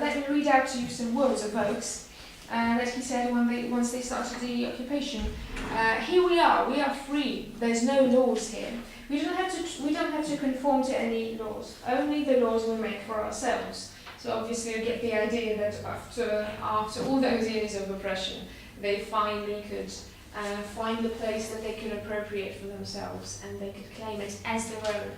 let me read out to you some words of Oakes that he said once they started the occupation. Here we are free. There's no laws here. We don't have to conform to any laws. Only the laws we make for ourselves. So obviously you get the idea that after all those years of oppression, they finally could find a place that they could appropriate for themselves, and they could claim it as their own.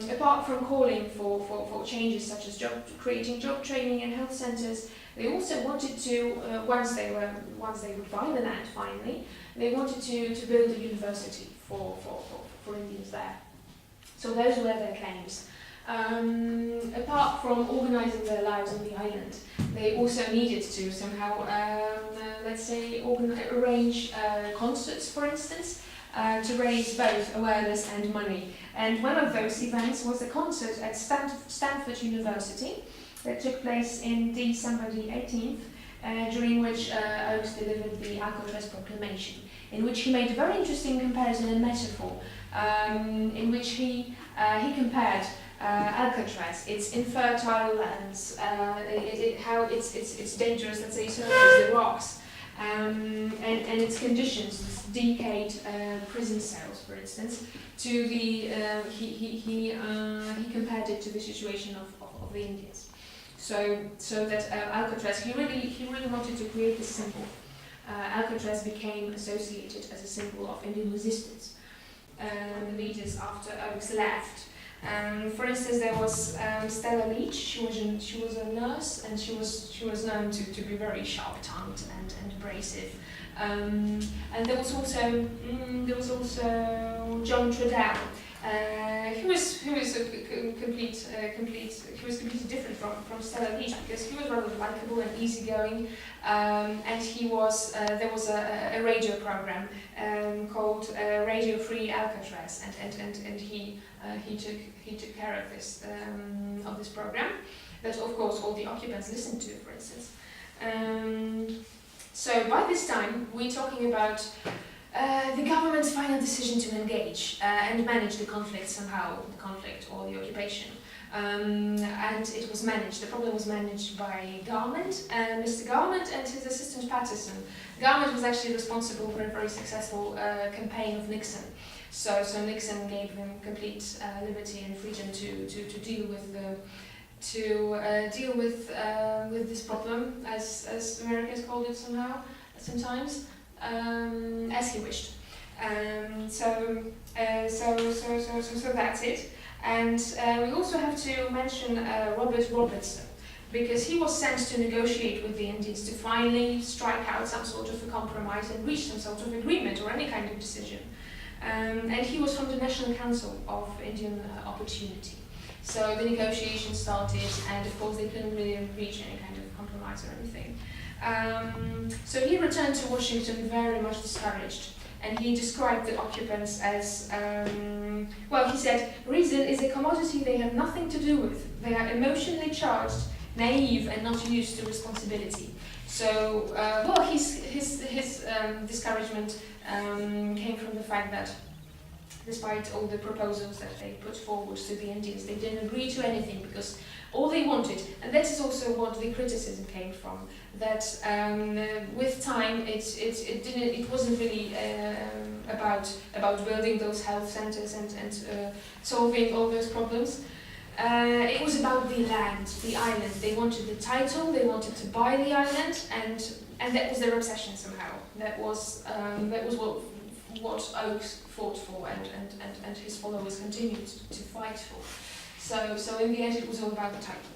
Apart from calling for changes such as creating job training and health centres, they also wanted to, once they would buy the land finally, they wanted to build a university for Indians there. So those were their claims. Apart from organising their lives on the island, they also needed to somehow, let's say, arrange concerts, for instance, to raise both awareness and money. And one of those events was a concert at Stanford University that took place in December the 18th, during which Oakes delivered the Alcatraz proclamation, in which he made a very interesting comparison and metaphor, in which he compared Alcatraz, its infertile lands, how it's dangerous, let's say, surface, the rocks, and its conditions, decayed prison cells, for instance, to the he compared it to the situation of the Indians. So that Alcatraz, he really wanted to create this symbol. Alcatraz became associated as a symbol of Indian resistance. The leaders after Oakes left. For instance, there was Stella Leach. She was a nurse, and she was known to be very sharp-tongued and abrasive. And there was also John Trudell. He was completely different from Stella Leach, because he was rather likable and easygoing, and he was there was a radio program called Radio Free Alcatraz, and he took care of this program that, of course, all the occupants listened to, for instance. So by this time we're talking about the government's final decision to engage and manage the conflict somehow, or the occupation. And it was managed. The problem was managed by Garment, Mr. Garment and his assistant Patterson. Garment was actually responsible for a very successful campaign of Nixon. So Nixon gave them complete liberty and freedom to deal with this problem, as Americans called it sometimes. As he wished. So that's it. And we also have to mention Robert Robertson, because he was sent to negotiate with the Indians to finally strike out some sort of a compromise and reach some sort of agreement or any kind of decision. And he was from the National Council of Indian Opportunity. So the negotiations started, and of course they couldn't really reach any kind of compromise or anything. So he returned to Washington very much discouraged, and he described the occupants as, he said, reason is a commodity they have nothing to do with. They are emotionally charged, naive, and not used to responsibility. So, his discouragement came from the fact that despite all the proposals that they put forward to the Indians, they didn't agree to anything, because all they wanted, and that is also what the criticism came from, that with time it wasn't really about building those health centers and solving all those problems. It was about the land, the island. They wanted the title, they wanted to buy the island, and that was their obsession somehow. That was what Oakes fought for, and his followers continued to fight for. So in the end, it was all about the title.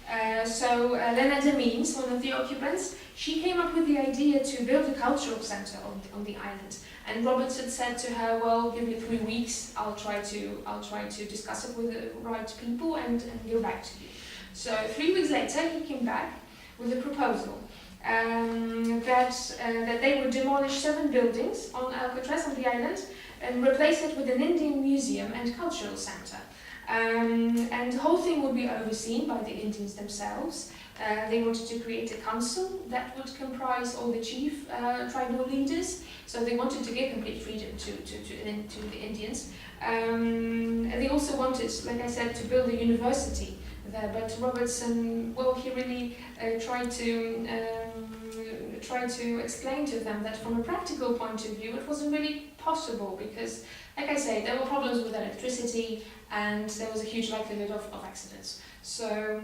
Lena Demines, one of the occupants, she came up with the idea to build a cultural center on the island. And Robertson said to her, "Well, give me 3 weeks. I'll try to discuss it with the right people and get back to you." So 3 weeks later, he came back with a proposal that they would demolish 7 buildings on Alcatraz, on the island, and replace it with an Indian museum and cultural center. And the whole thing would be overseen by the Indians themselves. They wanted to create a council that would comprise all the chief tribal leaders. So they wanted to give complete freedom to the Indians. And they also wanted, like I said, to build a university there. But Robertson, well, he really tried to explain to them that from a practical point of view it wasn't really possible because, like I say, there were problems with electricity and there was a huge likelihood of accidents. So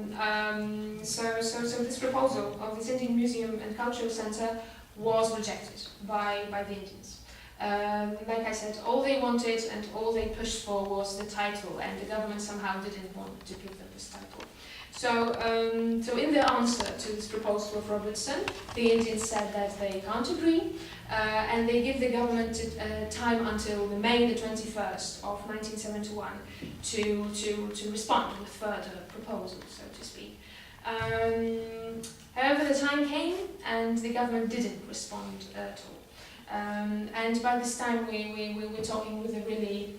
this proposal of this Indian Museum and Cultural Centre was rejected by the Indians. Like I said, all they wanted and all they pushed for was the title, and the government somehow didn't want to give them this title. So in their answer to this proposal of Robertson, the Indians said that they can't agree, and they give the government time until May the 21st of 1971 to respond with further proposals, so to speak. However, the time came and the government didn't respond at all. And by this time we were talking with a really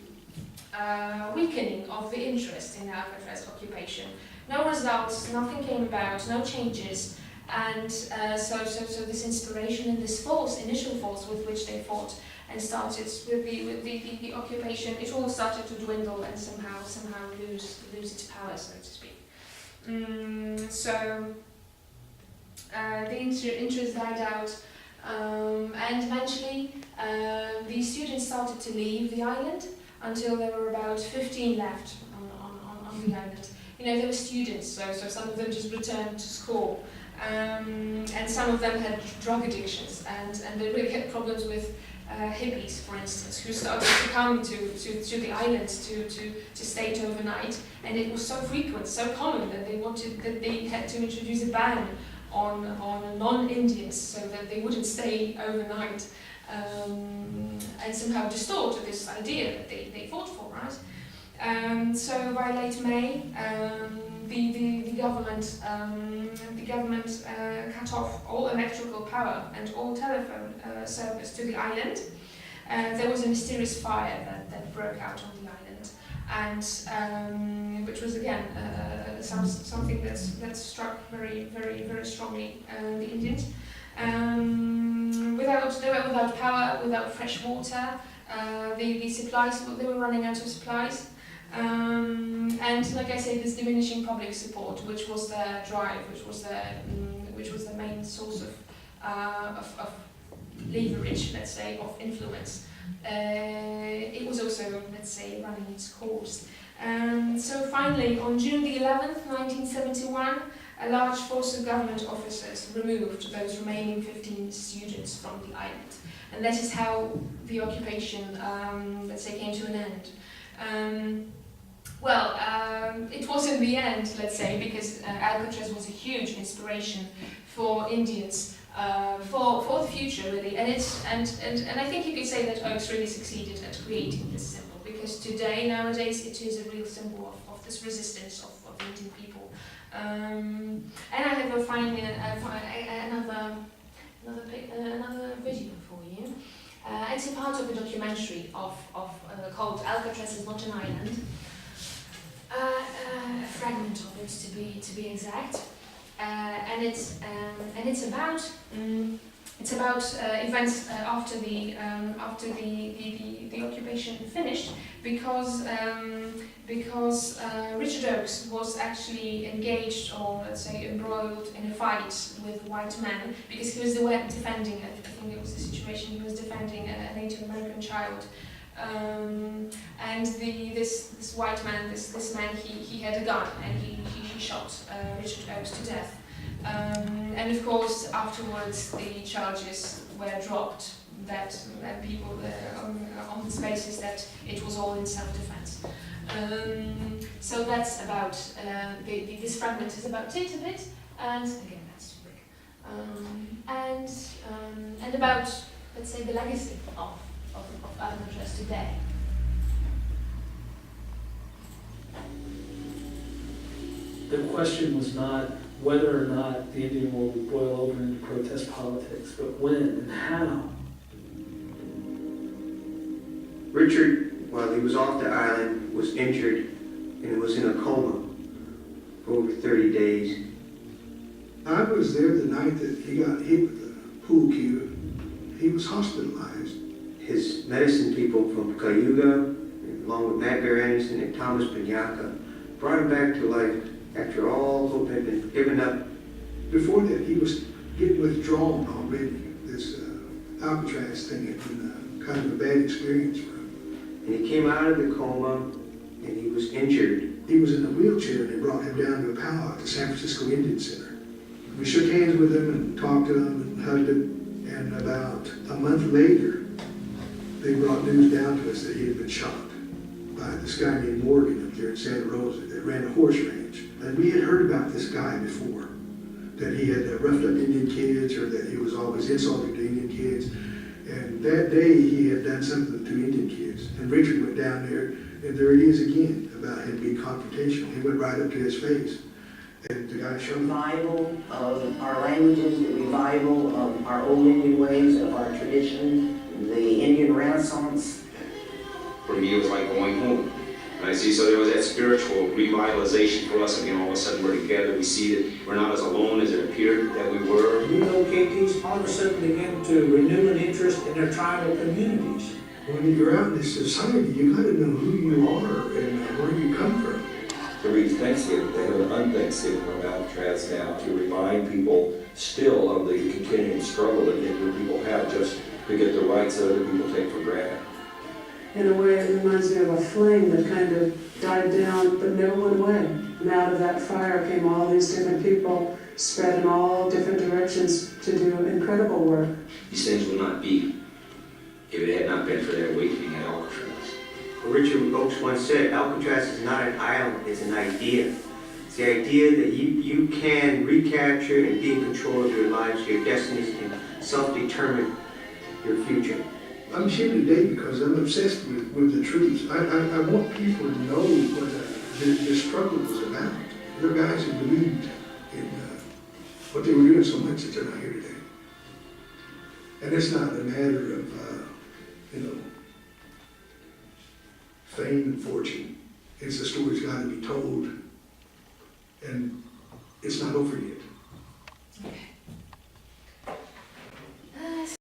weakening of the interest in Alcatraz occupation. No results, nothing came about, no changes, and so this inspiration and this initial force with which they fought and started with the occupation, it all started to dwindle and somehow lose its power, so to speak. The interest died out, and eventually the students started to leave the island until there were about 15 left on the island. You know, they were students, so some of them just returned to school, and some of them had drug addictions, and they really had problems with hippies, for instance, who started to come to the island to stay overnight, and it was so frequent, so common that they had to introduce a ban on non-Indians so that they wouldn't stay overnight, and somehow distort this idea that they fought for, right? So by late May, the government cut off all electrical power and all telephone service to the island. There was a mysterious fire that broke out on the island, and which was again something that struck very strongly the Indians. They were without power, without fresh water. The supplies, they were running out of supplies. And like I say, this diminishing public support, which was their drive, which was the main source of leverage, let's say, of influence. It was also, let's say, running its course. So finally, on June the 11th, 1971, a large force of government officers removed those remaining 15 students from the island. And that is how the occupation, let's say, came to an end. It was in the end, let's say, because Alcatraz was a huge inspiration for Indians for the future, really. And I think you could say that Oaks really succeeded at creating this symbol, because nowadays, it is a real symbol of this resistance of Indian people. And I have another video for you. It's a part of a documentary called Alcatraz is Not an Island. A fragment of it, to be exact, and it's about events after the occupation finished, because Richard Oakes was actually engaged, or let's say embroiled in a fight with white men, because he was defending, I think it was the situation, he was defending a Native American child. And this white man, this man, he had a gun, and he shot Richard Oakes to death. And of course, afterwards, the charges were dropped that people on the basis that it was all in self-defense. So that's about this fragment is about it a bit, and again that's too big. And about, let's say, the legacy of Alcatraz today. The question was not whether or not the Indian War would boil over into protest politics, but when and how. Richard, while he was off the island, was injured and was in a coma for over 30 days. I was there the night that he got hit with the pool cue. He was hospitalized. His medicine people from Cayuga, along with Matt Bear Anderson and Thomas Panyaka, brought him back to life after all hope had been given up. Before that, he was getting withdrawn already. This Alcatraz thing had been kind of a bad experience for him. And he came out of the coma, and he was injured. He was in a wheelchair, and they brought him down to a powwow at the San Francisco Indian Center. We shook hands with him and talked to him and hugged him, and about a month later, they brought news down to us that he had been shot by this guy named Morgan up there in Santa Rosa that ran a horse ranch. And we had heard about this guy before, that he had roughed up Indian kids or that he was always insulting to Indian kids. And that day he had done something to Indian kids. And Richard went down there, and there it is again about him being confrontational. He went right up to his face. And the guy showed him. Revival of our languages, the revival of our old Indian ways, of our tradition, the Indian Renaissance. For me, it was like going home. And I see, so there was that spiritual revitalization for us. Again, all of a sudden we're together. We see that we're not as alone as it appeared that we were. Relocatees all of a sudden began to renew an interest in their tribal communities. When you're out in this society, you got to know who you are and where you come from. To read Thanksgiving, they have an unthanksgiving on Alcatraz now to remind people still of the continuing struggle that Indian people have just to get the rights that other people take for granted. In a way, it reminds me of a flame that kind of died down but never went away. And out of that fire came all these different people spread in all different directions to do incredible work. These things would not be if it had not been for their awakening at Alcatraz. Richard Oakes once said, Alcatraz is not an island, it's an idea. It's the idea that you can recapture and be in control of your lives, your destinies, and self-determine your future. I'm here today because I'm obsessed with the truth. I want people to know what the struggle was about. There are guys who believed in what they were doing so much that they're not here today. And it's not a matter of, fame and fortune. It's a story's got to be told, and it's not over yet.